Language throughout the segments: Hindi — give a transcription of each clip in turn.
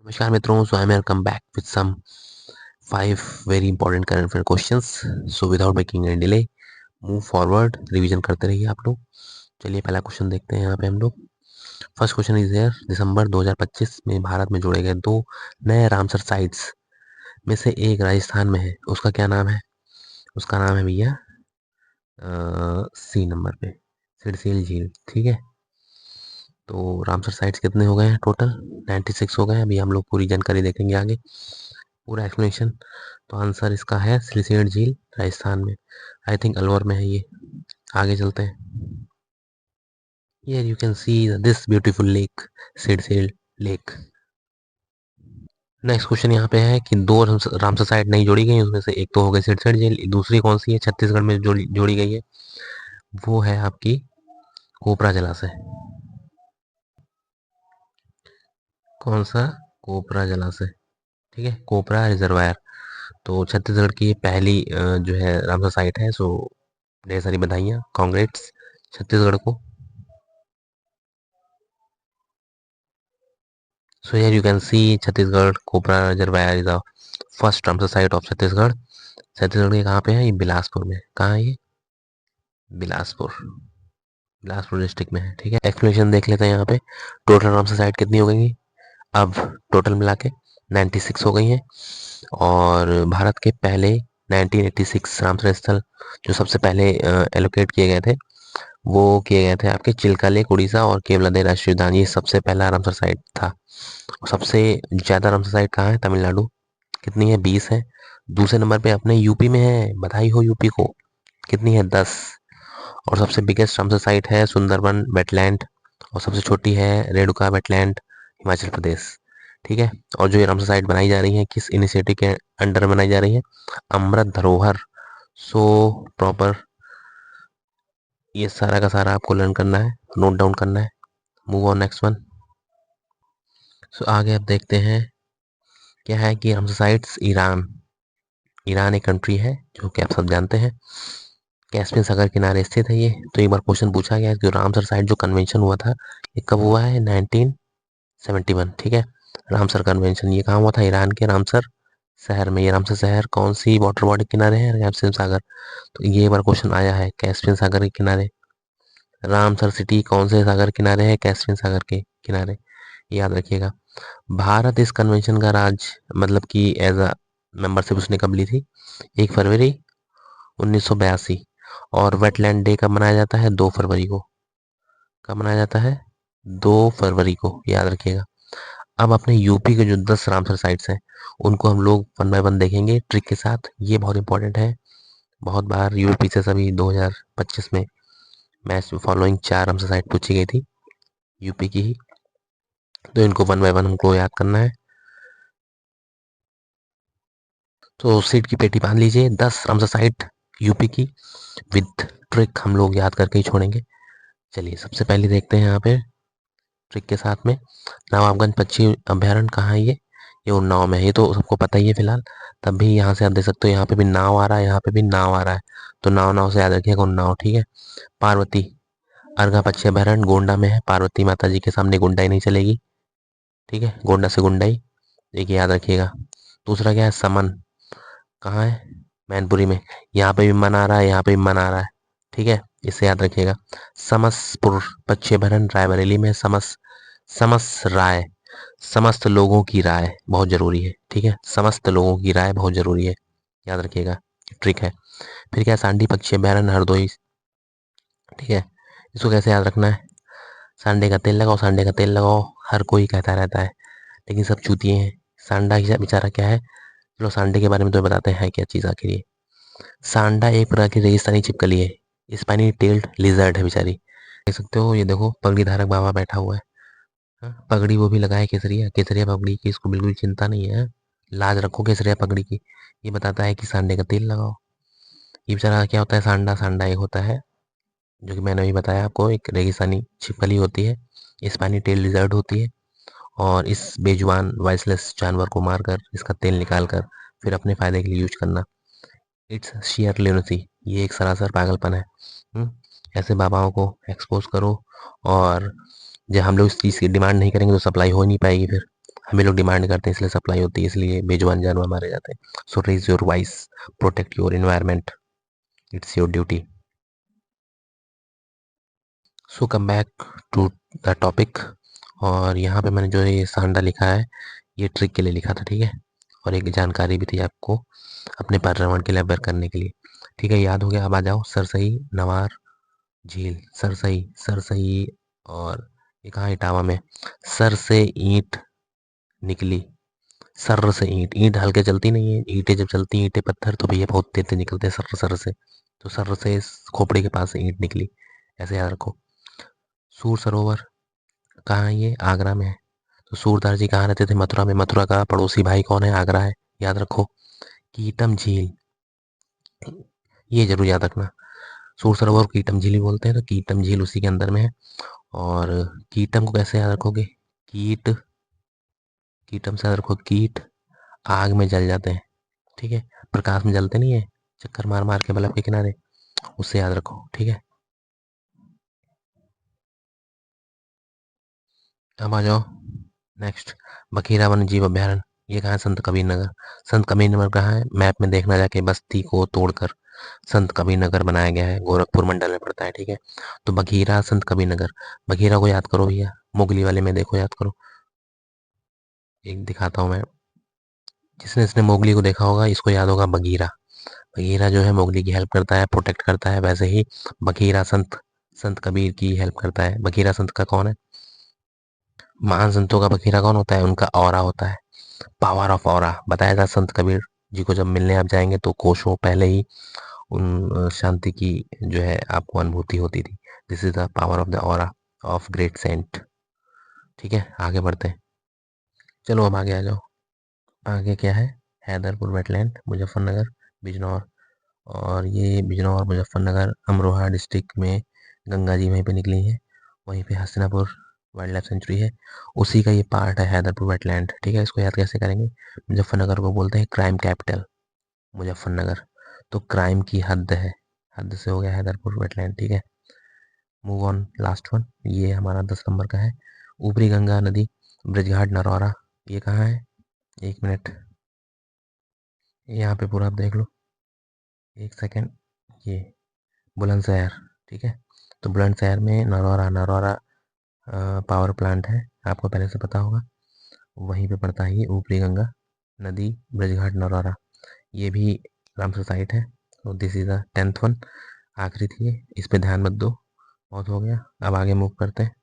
नमस्कार मित्रों, so I am come back with some 5 very important current affair questions. So without making any delay move forward, revision करते रहिए आप लोग। चलिए पहला क्वेश्चन देखते हैं यहाँ पे हम लोग। फर्स्ट क्वेश्चन इज हियर, दिसंबर 2025 में भारत में जोड़े गए 2 नए रामसर साइट्स में से एक राजस्थान में है, उसका क्या नाम है? उसका नाम है भैया सी नंबर पे सिरसील झील। ठीक है, तो रामसर साइट्स कितने हो गए हैं टोटल? 96 हो गए हैं। अभी हम लोग पूरी जानकारी देखेंगे आगे, पूरा एक्सप्लेनेशन। तो आंसर इसका है सिलसेट झील, राजस्थान में। आई थिंक अलवर में है ये। आगे चलते हैं। Here you can see this beautiful lake, सिरसेल लेक। नेक्स्ट क्वेश्चन यहाँ पे है कि 2 रामसर साइट नहीं जोड़ी गई, उसमें से एक तो हो गई सिरसेट झील, दूसरी कौन सी है छत्तीसगढ़ में जोड़ी गई है? वो है आपकी कोपरा जलाशय। कौन सा? कोपरा जलाशय। ठीक है, कोपरा रिजर्वायर। तो छत्तीसगढ़ की ये पहली जो है रामसर साइट है। सो ढेर सारी बधाइयाँ, कांग्रेट्स छत्तीसगढ़ को। So here you can see Chhattisgarh Kopra reservoir is the first Ramsar site of Chhattisgarh. Chhattisgarh के कहाँ पे है ये? बिलासपुर में। कहाँ है ये? बिलासपुर, बिलासपुर डिस्ट्रिक्ट में है। ठीक है, एक्सप्लेनेशन देख लेते हैं यहाँ पे। टोटल रामसर साइट कितनी हो गई? अब टोटल मिला के 96 हो गई हैं। और भारत के पहले 1986 रामसर स्थल जो सबसे पहले एलोकेट किए गए थे, वो किए गए थे आपके चिल्का लेक उड़ीसा और केवलादेव राष्ट्रीय उद्यान। ये सबसे पहला रामसर साइट था। सबसे ज़्यादा रामसर साइट कहाँ है? तमिलनाडु। कितनी है? 20 है। दूसरे नंबर पे अपने यूपी में है, बधाई हो यूपी को। कितनी है? 10। और सबसे बिगेस्ट रामसर साइट है सुंदरबन वेटलैंड, और सबसे छोटी है रेणुका वेटलैंड, हिमाचल प्रदेश। ठीक है, और जो ये रामसर साइट बनाई जा रही है किस इनिशिएटिव के अंडर बनाई जा रही है? अमृत धरोहर। सो प्रॉपर ये सारा का सारा आपको लर्न करना है, नोट डाउन करना है। Move on next one. So आगे आप देखते हैं क्या है कि रामसर साइट्स ईरान। ईरान एक कंट्री है जो कि आप सब जानते हैं, कैस्पियन सागर किनारे स्थित है ये। तो एक बार क्वेश्चन पूछा गया है कि रामसर साइट जो कन्वेंशन हुआ था ये कब हुआ है? 1971। ठीक है, रामसर कन्वेंशन ये कहाँ हुआ था? ईरान के रामसर शहर में। ये रामसर शहर कौन सी वाटर बॉडी के किनारे है? कैस्पियन सागर। तो ये एक बार क्वेश्चन आया है, कैस्पियन सागर के किनारे। रामसर सिटी कौन से सागर किनारे है? कैस्पियन सागर के किनारे, याद रखिएगा। भारत इस कन्वेंशन का मतलब कि एज अ मेंबरशिप उसने कब ली थी? 1 फरवरी 1982। और वेटलैंड डे कब मनाया जाता है? 2 फरवरी को। कब मनाया जाता है? 2 फरवरी को, याद रखिएगा। अब अपने यूपी के जो 10 रामसर साइट्स हैं उनको हम लोग वन बाय वन देखेंगे ट्रिक के साथ। ये बहुत इंपॉर्टेंट है। बहुत बार यूपी से सभी 2025 में मैच फॉलोइंग 4 रामसर साइट पूछी गई थी यूपी की ही, तो इनको वन बाय वन हमको याद करना है। तो सीट की पेटी बांध लीजिए, 10 रामसर साइट यूपी की विद ट्रिक हम लोग याद करके ही छोड़ेंगे। चलिए सबसे पहले देखते हैं यहाँ पे ट्रिक के साथ में। नवाबगंज पक्षी अभ्यारण्य कहाँ है ये उन्नाव में है। ये तो सबको पता ही है फिलहाल। तब भी यहाँ से आप देख सकते हो, यहाँ पे भी नाव आ रहा है, यहाँ पे भी नाव आ रहा है। तो नाव नाव से याद रखिएगा उन्नाव। ठीक है, पार्वती अर्घा पक्षी अभ्यारण्य गोंडा में है। पार्वती माता जी के सामने गुंडाई नहीं चलेगी। ठीक है, गोंडा से गुंडाई, एक याद रखिएगा। दूसरा क्या है? समन। कहाँ है? मैनपुरी में। यहाँ पे भी मन आ रहा है, यहाँ पे भी मन आ रहा है। ठीक है, इसे याद रखिएगा। समसपुर पक्षी अभ्यारण्य रायबरेली में। समस राय, समस्त लोगों की राय बहुत जरूरी है। ठीक है, समस्त लोगों की राय बहुत जरूरी है, याद रखिएगा, ट्रिक है। फिर क्या है? सांडी पक्षी अभ्यारण्य हरदोई। ठीक है, इसको कैसे याद रखना है? सांडे का तेल लगाओ, सांडे का तेल लगाओ, हर कोई कहता रहता है लेकिन सब चूतिए हैं। सांडा बेचारा क्या है? चलो सांडे के बारे में तो बताते हैं क्या चीज़ आखिर ये। सांडा एक प्रकार की रेगिस्तानी छिपकली है, स्पाइनी टेल्ड लिजर्ड है बेचारी। देख सकते हो, ये देखो पगड़ी धारक बाबा बैठा हुआ है। हाँ, पगड़ी वो भी लगाए केसरिया, केसरिया पगड़ी की इसको बिल्कुल चिंता नहीं है। लाज रखो केसरिया पगड़ी की। ये बताता है कि सांडे का तेल लगाओ। ये बेचारा क्या होता है? सांडा, सांडा एक होता है जो कि मैंने अभी बताया आपको, एक रेगिस्तानी छिपकली होती है, स्पाइनी टेल लिजर्ड होती है। और इस बेजुबान वॉइसलेस जानवर को मारकर इसका तेल निकाल कर फिर अपने फायदे के लिए यूज करना, इट्स शियर lunacy। ये एक सरासर पागलपन है। हुँ? ऐसे बाबाओं को एक्सपोज करो, और जब हम लोग इस चीज़ की डिमांड नहीं करेंगे तो सप्लाई हो नहीं पाएगी फिर। हमें लोग डिमांड करते हैं इसलिए सप्लाई होती है, इसलिए बेजुबान जानवर मारे जाते हैं। So raise your voice, protect your environment, it's your duty. So come back to the topic. और यहाँ पे मैंने जो ये सांडा लिखा है ये ट्रिक के लिए लिखा था, ठीक है, और एक जानकारी भी थी आपको अपने पर्यावरण के लिए अवेयर करने के लिए, ठीक है, याद हो गया। अब आ जाओ सरसई नवार झील। सरसई, सरसई, और ये कहाँ इटावा में। सर से ईंट निकली, सर से ईंट, ईंट हल्के चलती नहीं है, ईंटें जब चलती हैं ईंटें पत्थर तो भैया बहुत तेज तेज निकलते हैं सर सर से। तो सर से इस खोपड़ी के पास से ईंट निकली, ऐसे याद रखो। सूर सरोवर कहाँ है, ये आगरा में है। तो सूरदास जी कहाँ रहते थे, मथुरा में। मथुरा का पड़ोसी भाई कौन है, आगरा है, याद रखो। कीटम झील, ये जरूर याद रखना। सूर सरोवर को कीटम झील भी बोलते हैं, तो कीटम झील उसी के अंदर में है। और कीटम को कैसे याद रखोगे, कीट, कीटम से याद रखो, कीट आग में जल जाते हैं, ठीक है, प्रकाश में जलते नहीं है, चक्कर मार मार के बल्ब के किनारे, उससे याद रखो, ठीक है। अब आ जाओ नेक्स्ट, बखीरा वन्य जीव अभ्यारण्य, ये कहाँ है, संत कबीर नगर। संत कबीर नगर कहाँ है, मैप में देखना जाके, बस्ती को तोड़कर संत कबीर नगर बनाया गया है, गोरखपुर मंडल में पड़ता है, ठीक है। तो बघीरा संत कबीर नगर, बघीरा को याद करो भैया, मुगली वाले में देखो, याद करो। एक दिखाता हूँ मैं, जिसने इसने मोगली को देखा होगा इसको याद होगा बगीरा। बगीरा जो है मोगली की हेल्प करता है, प्रोटेक्ट करता है, वैसे ही बघीरा संत, संत कबीर की हेल्प करता है। बघीरा संत का कौन है, महान संतों का बखीरा कौन होता है, उनका ऑरा होता है, पावर ऑफ ऑरा। बताया था संत कबीर जी को जब मिलने आप जाएंगे तो कोशों पहले ही उन शांति की जो है आपको अनुभूति होती थी। This is the power of the aura of great saint, ठीक है। आगे बढ़ते हैं, चलो अब आगे आ जाओ। आगे क्या है, हैदरपुर वेटलैंड, मुजफ्फरनगर, बिजनौर। और ये बिजनौर मुजफ्फरनगर अमरोहा डिस्ट्रिक्ट में गंगा जी वहीं पे निकली है, वहीं पे हस्तिनापुर वाइल्ड लाइफ सेंचुरी है, उसी का ये पार्ट है हैदरपुर वेटलैंड, ठीक है। इसको याद कैसे करेंगे, मुजफ्फरनगर को बोलते हैं क्राइम कैपिटल, मुजफ्फरनगर, तो क्राइम की हद है, हद से हो गया हैदरपुर वेटलैंड, ठीक है। मूव ऑन, लास्ट वन, ये हमारा 10 नंबर का है, ऊपरी गंगा नदी, ब्रिजघाट नरौरा, ये कहाँ है, 1 मिनट, यहाँ पे पूरा आप देख लो, 1 सेकेंड, ये बुलंदशहर, ठीक है। तो बुलंदशहर में नरौरा, नरौरा पावर प्लांट है, आपको पहले से पता होगा, वहीं पे पड़ता है ये ऊपरी गंगा नदी, ब्रजघाट नरौरा, ये भी रामसर साइट है। तो this is the 10th one, आखिरी थी ये, इस पे ध्यान मत दो, बहुत हो गया, अब आगे मूव करते हैं।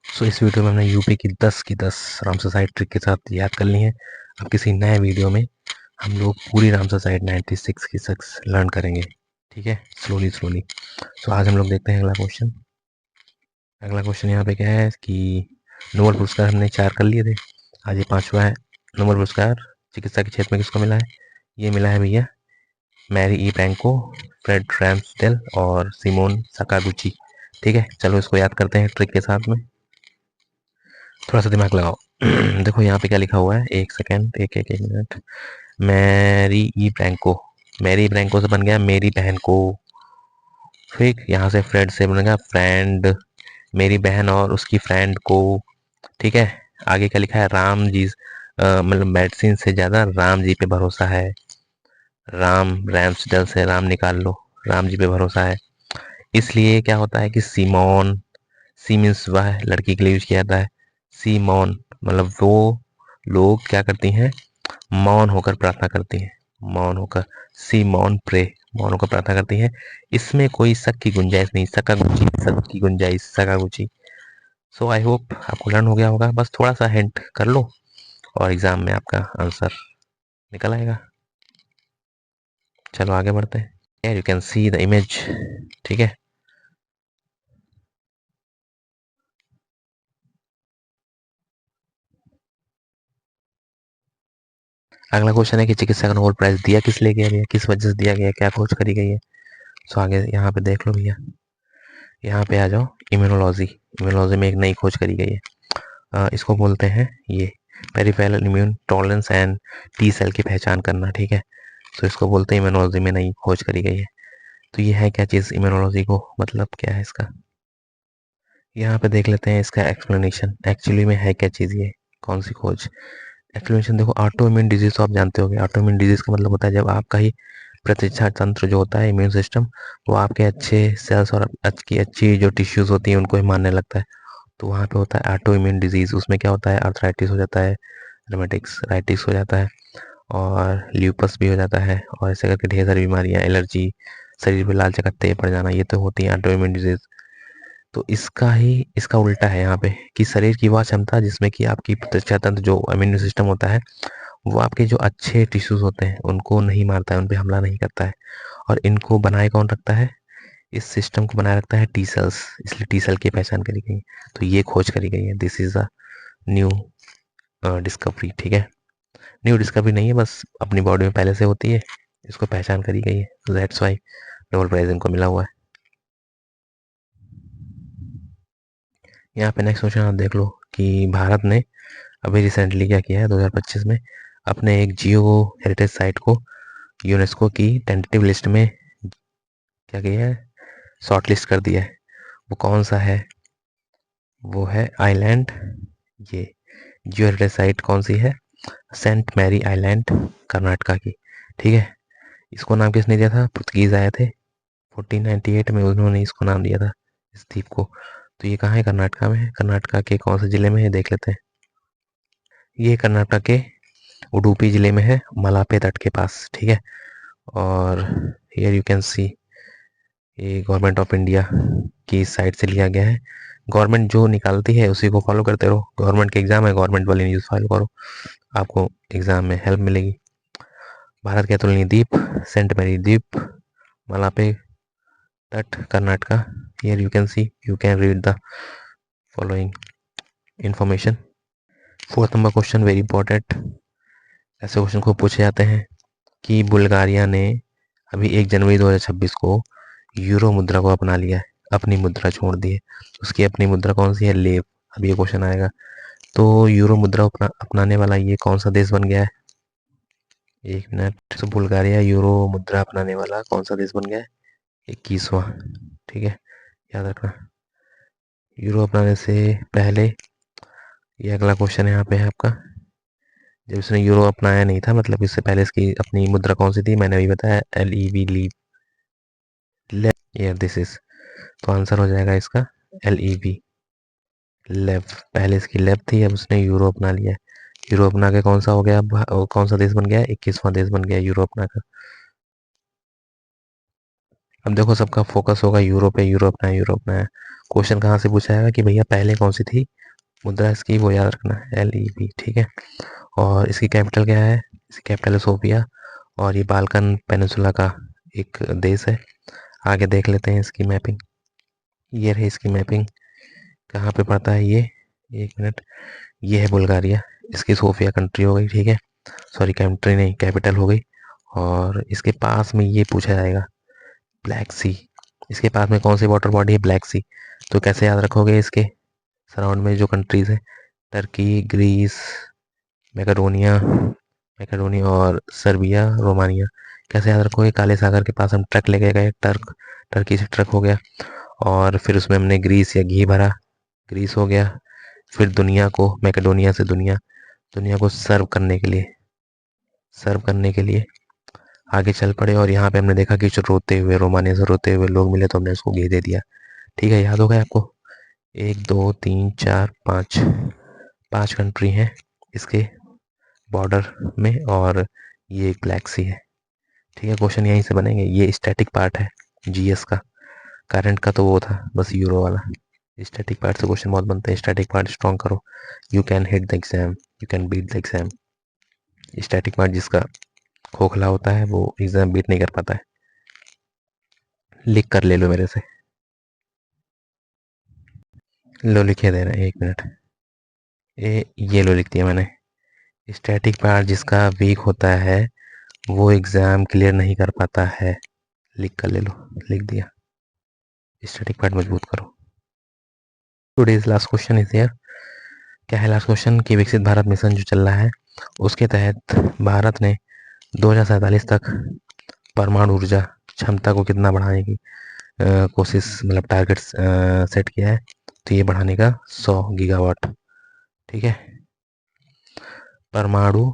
सो इस वीडियो में हमने यूपी की 10 रामसर साइट ट्रिक के साथ याद कर ली है। अब किसी नए वीडियो में हम लोग पूरी रामसर साइट 96 की सक्स लर्न करेंगे, ठीक है, स्लोली स्लोली। सो आज हम लोग देखते हैं अगला क्वेश्चन। अगला क्वेश्चन यहाँ पे क्या है कि नोबेल पुरस्कार हमने 4 कर लिए थे, आज ये 5वां है। नोबेल पुरस्कार चिकित्सा के क्षेत्र में किसको मिला है, ये मिला है भैया मैरी ई ब्रैंको, फ्रेड रैम्सडेल और सिमोन सकागुची, ठीक है। चलो इसको याद करते हैं ट्रिक के साथ में, थोड़ा सा दिमाग लगाओ। देखो यहाँ पे क्या लिखा हुआ है, 1 सेकेंड, एक मिनट, मैरी ई ब्रैंको, मैरी ब्रैंको से बन गया मेरी बहन को, ठीक, यहाँ से फ्रेड से बन गया फ्रेंड, मेरी बहन और उसकी फ्रेंड को, ठीक है। आगे क्या लिखा है, राम जी, मतलब मेडिसिन से ज़्यादा राम जी पे भरोसा है, राम, रैम्सडल से राम निकाल लो, राम जी पे भरोसा है, इसलिए क्या होता है कि सीमोन, सी मीन्स वह लड़की के लिए यूज किया जाता है, सीमोन मतलब वो लोग क्या करती हैं, मौन होकर प्रार्थना करती हैं, मौन होकर, सी मौन प्रे, मौन होकर प्रार्थना करती हैं, इसमें कोई शक की गुंजाइश नहीं, सकागुची, शक की गुंजाइश, सकागुची। सो आई होप आपको लर्न हो गया होगा, बस थोड़ा सा हिंट कर लो और एग्जाम में आपका आंसर निकल आएगा। चलो आगे बढ़ते हैं, you can see the image, ठीक है। अगला क्वेश्चन है कि चिकित्सा का नोबेल प्राइज दिया किस लिए गया, किस वजह से दिया गया, क्या खोज करी गई है। सो आगे यहाँ पे देख लो भैया, यहाँ पे आ जाओ, इम्यूनोलॉजी, इम्यूनोलॉजी में एक नई खोज करी गई है, इसको बोलते हैं ये peripheral immune tolerance and T cell की पहचान करना, ठीक है। तो इसको बोलते हैं इम्यूनोलॉजी में नई खोज करी गई है। तो ये है क्या चीज़, इम्यूनोलॉजी को मतलब क्या है इसका, यहाँ पे देख लेते हैं इसका एक्सप्लेनेशन, एक्चुअली में है क्या चीज़ ये, कौन सी खोज। एक्सप्लेनेशन देखो, ऑटो इम्यून डिजीज तो आप जानते होंगे। ऑटो इम्यून डिजीज का मतलब होता है जब आपका ही प्रतिरक्षा तंत्र जो होता है, इम्यून सिस्टम, वो आपके अच्छे सेल्स और आपकी अच्छी जो टिश्यूज होती हैं उनको ही मारने लगता है। तो वहाँ पे होता है ऑटो इम्यून डिजीज। उसमें क्या होता है, आर्थराइटिस हो जाता है, रोमेटिक्स राइटिस हो जाता है, और ल्यूपस भी हो जाता है, और ऐसे करके ढेर सारी बीमारियाँ, एलर्जी, शरीर पे लाल चकत्ते पड़ जाना, ये तो होती है ऑटो इम्यून डिजीज। तो इसका उल्टा है यहाँ पे, कि शरीर की वह क्षमता जिसमें कि आपकी प्रतिरक्षा तंत्र जो इम्यून सिस्टम होता है, वो आपके जो अच्छे टिश्यूज होते हैं उनको नहीं मारता है, उन पे हमला नहीं करता है। और इनको बनाए कौन रखता है, इस सिस्टम को बनाए रखता है टी सेल्स, इसलिए टी सेल की पहचान करी गई। तो ये खोज करी गई है, this is a new discovery. ठीक है, न्यू डिस्कवरी नहीं है, बस अपनी बॉडी में पहले से होती है, इसको पहचान करी गई है, दैट्स वाई नोबेल प्राइज इनको मिला हुआ है। यहाँ पे नेक्स्ट क्वेश्चन आप देख लो कि भारत ने अभी रिसेंटली क्या किया है, 2025 में अपने एक जियो हेरिटेज साइट को यूनेस्को की टेंटेटिव लिस्ट में क्या किया है, शॉर्ट लिस्ट कर दिया है। वो कौन सा है, वो है आइलैंड, ये जियो हेरिटेज साइट कौन सी है, सेंट मैरी आइलैंड, कर्नाटका की। ठीक है, इसको नाम किसने दिया था, पुर्तगीज आए थे 1498 में, उन्होंने इसको नाम दिया था इस द्वीप को। तो ये कहाँ है, कर्नाटका में है। कर्नाटका के कौन से जिले में है, देख लेते हैं। ये कर्नाटक के उडुपी जिले में है, मलापे तट के पास। ठीक है, और हियर यू कैन सी, ये गवर्नमेंट ऑफ इंडिया की साइट से लिया गया है। गवर्नमेंट जो निकालती है उसी को फॉलो करते रहो, गवर्नमेंट के एग्जाम है, गवर्नमेंट वाली न्यूज़ फॉलो करो, आपको एग्जाम में हेल्प मिलेगी। भारत के अतुलनीय द्वीप, सेंट मैरी द्वीप, मलापे तट, Karnataka. Here you can see, you can read the following information. Fourth number question very important, ऐसे क्वेश्चन को पूछे जाते हैं कि बुल्गारिया ने अभी 1 जनवरी 2026 को यूरो मुद्रा को अपना लिया है, अपनी मुद्रा छोड़ दी है। उसकी अपनी मुद्रा कौन सी है, लेव। अब ये क्वेश्चन आएगा, तो यूरो मुद्रा अपनाने वाला ये कौन सा देश बन गया है, 1 मिनट। तो बुल्गारिया यूरो मुद्रा अपनाने वाला कौन सा देश बन गया है, 21वां। ठीक है, याद रखना, यूरो अपनाने से पहले, ये अगला क्वेश्चन यहाँ पे है आपका, जब इसने यूरो अपनाया नहीं था, मतलब इससे पहले इसकी अपनी मुद्रा कौन सी थी, मैंने अभी बताया, LEV, लीव, लेव, दिस इज, तो आंसर हो जाएगा इसका LEV, लेव। पहले इसकी लेव थी, अब उसने यूरो अपना लिया है। यूरो अपना के कौन सा हो गया, अब कौन सा देश बन गया, 21वां देश बन गया यूरो अपना का। अब देखो सबका फोकस होगा यूरो पे, यूरो अपना है, यूरो अपना है। क्वेश्चन कहाँ से पूछा जाएगा कि भैया पहले कौन सी थी मुद्रा इसकी, वो याद रखना है, LEV। ठीक है, और इसकी कैपिटल क्या है, इसकी कैपिटल है सोफिया, और ये बाल्कन पेनिनसुला का एक देश है। आगे देख लेते हैं इसकी मैपिंग, ये रही इसकी मैपिंग, कहाँ पे पड़ता है ये, 1 मिनट, ये है बुल्गारिया, इसकी सोफिया कंट्री हो गई। ठीक है, सॉरी कंट्री नहीं, कैपिटल हो गई। और इसके पास में ये पूछा जाएगा ब्लैक सी, इसके पास में कौन सी वाटर बॉडी है, ब्लैक सी। तो कैसे याद रखोगे, इसके सराउंड में जो कंट्रीज है, टर्की, ग्रीस, मैकेडोनिया, मैकेडोनिया और सर्बिया, रोमानिया। कैसे याद रखोगे, काले सागर के पास हम ट्रक लेके गए, टर्की से ट्रक हो गया, और फिर उसमें हमने ग्रीस या घी भरा, ग्रीस हो गया। फिर दुनिया को, मैकेडोनिया से दुनिया, दुनिया को सर्व करने के लिए आगे चल पड़े, और यहाँ पे हमने देखा कि जो रोते हुए, रोमानिया से रोते हुए लोग मिले, तो हमने उसको घी दे दिया। ठीक है, याद हो गया आपको, 1 2 3 4 5, 5 कंट्री हैं इसके बॉर्डर में, और ये एक ब्लैक सी है। ठीक है, क्वेश्चन यहीं से बनेंगे, ये स्टैटिक पार्ट है GS का, करंट का तो वो था बस यूरो वाला। स्टैटिक पार्ट से क्वेश्चन बहुत बनते हैं, स्टैटिक पार्ट स्ट्रॉन्ग करो, you can hit the exam, you can beat the exam. Static part जिसका खोखला होता है वो एग्जाम बीट नहीं कर पाता है। लिख कर ले लो मेरे से, लो लिखे दे रहे हैं, 1 मिनट, ये लो लिख दिया मैंने। स्टैटिक पार्ट जिसका वीक होता है वो एग्जाम क्लियर नहीं कर पाता है, लिख कर ले लो, लिख दिया। स्टैटिक पार्ट मजबूत करो। Today's last question is here, क्या है लास्ट क्वेश्चन, कि विकसित भारत मिशन जो चल रहा है उसके तहत भारत ने 2047 तक परमाणु ऊर्जा क्षमता को कितना बढ़ाने की कोशिश, मतलब टारगेट सेट किया है। तो ये बढ़ाने का 100 गीगावाट। ठीक है, परमाणु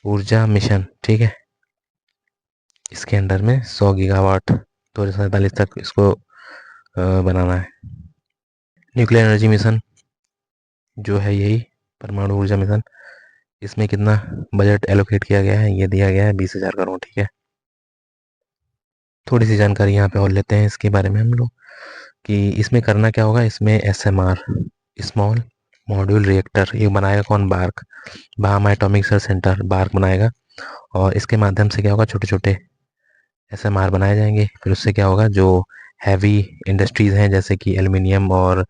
ऊर्जा मिशन, ठीक है, इसके अंडर में 100 गीगावाट 2047 तक इसको बनाना है। न्यूक्लियर एनर्जी मिशन जो है यही परमाणु ऊर्जा मिशन, इसमें कितना बजट एलोकेट किया गया है, ये दिया गया है 20,000 करोड़। ठीक है, थोड़ी सी जानकारी यहाँ पे और लेते हैं इसके बारे में हम लोग कि इसमें करना क्या होगा। इसमें SMR, स्मॉल मॉड्यूल रिएक्टर, ये बनाएगा कौन, बार्क, बाहामा एटॉमिक रिसर्च सेंटर, बार्क बनाएगा। और इसके माध्यम से क्या होगा, छोटे छोटे SMR बनाए जाएंगे। फिर उससे क्या होगा, जो हैवी इंडस्ट्रीज़ हैं जैसे कि एल्युमिनियम और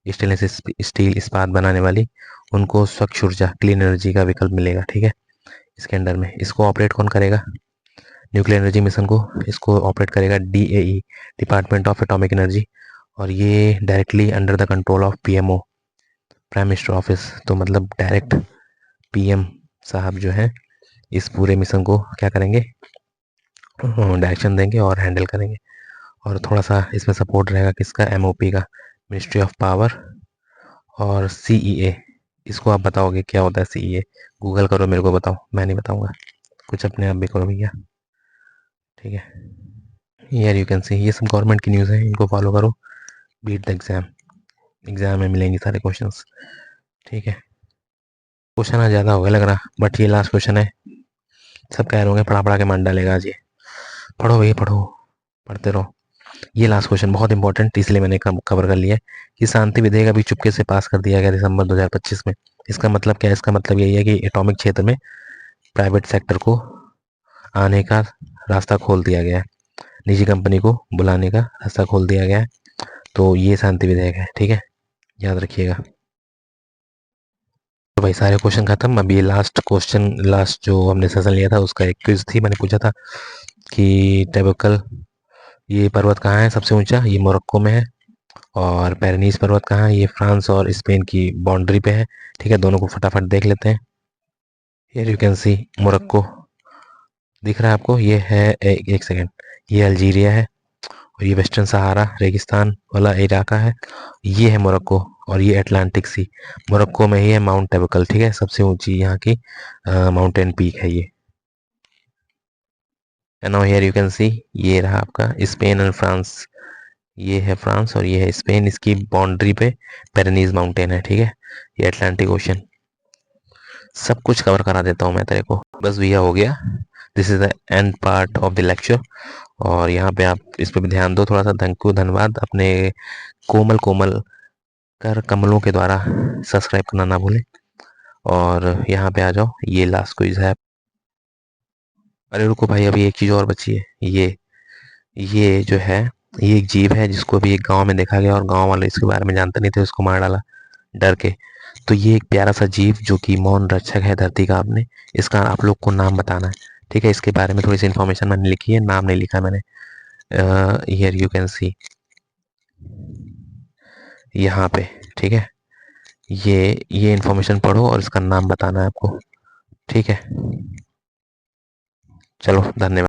स्टेनलेस स्टील इस्पात बनाने वाली, उनको स्वच्छ ऊर्जा, क्लीन एनर्जी का विकल्प मिलेगा। ठीक है, इसके अंडर में इसको ऑपरेट कौन करेगा, न्यूक्लियर एनर्जी मिशन को इसको ऑपरेट करेगा DAE, department of atomic energy. और ये directly under the control of PMO, prime minister office. तो मतलब डायरेक्ट PM साहब जो है इस पूरे मिशन को क्या करेंगे, डायरेक्शन देंगे और हैंडल करेंगे। और थोड़ा सा इसमें सपोर्ट रहेगा किसका, MOP का, मिनिस्ट्री ऑफ पावर। और CEA, इसको आप बताओगे क्या होता है CEA, गूगल करो, मेरे को बताओ, मैं नहीं बताऊंगा, कुछ अपने आप भी करो भैया। ठीक है यार, यू कैन सी ये सब गवर्नमेंट की न्यूज़ है, इनको फॉलो करो, बीट द एग्ज़ाम, एग्ज़ाम में मिलेंगे सारे क्वेश्चंस। ठीक है, क्वेश्चन आज ज़्यादा हो गया लग रहा, बट ये लास्ट क्वेश्चन है। सब कह रहे होंगे पढ़ा पढ़ा के मन डालेगा आज ये, पढ़ो भैया पढ़ो, पढ़ते रहो। ये लास्ट क्वेश्चन बहुत इंपॉर्टेंट, इसलिए मैंने कवर कर लिया है कि शांति विधेयक अभी चुपके से पास कर दिया गया दिसंबर 2025 में। इसका मतलब क्या है, इसका मतलब यही है कि एटॉमिक क्षेत्र में प्राइवेट सेक्टर को आने का रास्ता खोल दिया गया है, निजी कंपनी को बुलाने का रास्ता खोल दिया गया है। तो ये शांति विधेयक है। ठीक है, याद रखिएगा। तो भाई सारे क्वेश्चन खत्म। अभी ये लास्ट क्वेश्चन, लास्ट जो हमने सेशन लिया था उसका एक क्विज थी, मैंने पूछा था कि टेबकल, ये पर्वत कहाँ है सबसे ऊंचा, ये मोरक्को में है। और पेरेनीस पर्वत कहाँ है, ये फ्रांस और स्पेन की बाउंड्री पे है। ठीक है, दोनों को फटाफट देख लेते हैं। Here you can see Morocco, दिख रहा है आपको, ये है एक सेकेंड, ये अल्जीरिया है। और ये वेस्टर्न सहारा रेगिस्तान वाला इलाका है, ये है मोरक्को। और ये अटलांटिक सी, मोरक्को में ही है माउंट टेबकल। ठीक है, सबसे ऊंची यहाँ की माउंटेन पीक है ये। And now here you can see, ये रहा आपका स्पेन एंड फ्रांस, ये है फ्रांस और ये है स्पेन, इसकी बाउंड्री पे पेरेनीज माउंटेन है। ठीक है, ये अटलांटिक ओशन। सब कुछ कवर करा देता हूँ मैं तेरे को, बस भैया हो गया। This is the end part of the lecture. और यहाँ पे आप इस पर भी ध्यान दो थोड़ा सा। थैंक यू, धन्यवाद। अपने कोमल कोमल कर कमलों के द्वारा सब्सक्राइब करना ना भूलें। और यहाँ पे आ जाओ, ये लास्ट क्विज है। अरे रुको भाई, अभी एक चीज़ और बची है। ये जो है, ये एक जीव है जिसको भी एक गांव में देखा गया और गांव वाले इसके बारे में जानते नहीं थे, उसको मार डाला डर के। तो ये एक प्यारा सा जीव जो कि मौन रक्षक है धरती का, आपने इसका आप लोग को नाम बताना है। ठीक है, इसके बारे में थोड़ी सी इन्फॉर्मेशन मैंने लिखी है, नाम नहीं लिखा मैंने। हियर यू कैन सी, यहाँ पे। ठीक है, ये इन्फॉर्मेशन पढ़ो और इसका नाम बताना है आपको। ठीक है, चलो धन्यवाद।